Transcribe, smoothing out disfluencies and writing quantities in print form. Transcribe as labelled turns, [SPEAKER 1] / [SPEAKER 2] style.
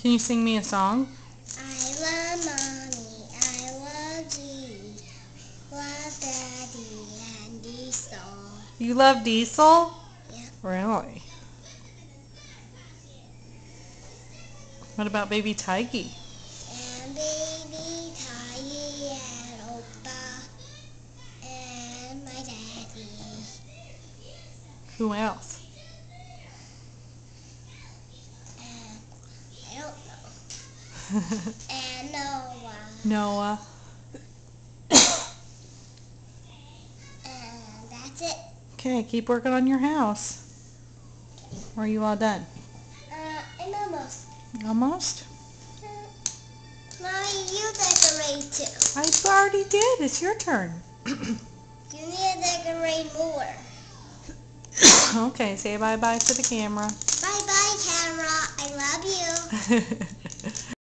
[SPEAKER 1] Can you sing me a song?
[SPEAKER 2] I love mommy, I love G, love daddy and Diesel.
[SPEAKER 1] You love Diesel?
[SPEAKER 2] Yeah.
[SPEAKER 1] Really? What about baby Tiggy?
[SPEAKER 2] And baby Ty and Oppa and my daddy.
[SPEAKER 1] Who else?
[SPEAKER 2] And I don't know. And Noah.
[SPEAKER 1] Noah.
[SPEAKER 2] And that's it.
[SPEAKER 1] Okay, keep working on your house. Or are you all done?
[SPEAKER 2] I'm almost.
[SPEAKER 1] Almost?
[SPEAKER 2] Mommy, you decorate too.
[SPEAKER 1] I already did. It's your turn.
[SPEAKER 2] You need to decorate more.
[SPEAKER 1] Okay, say bye-bye to the camera.
[SPEAKER 2] Bye-bye, camera. I love you.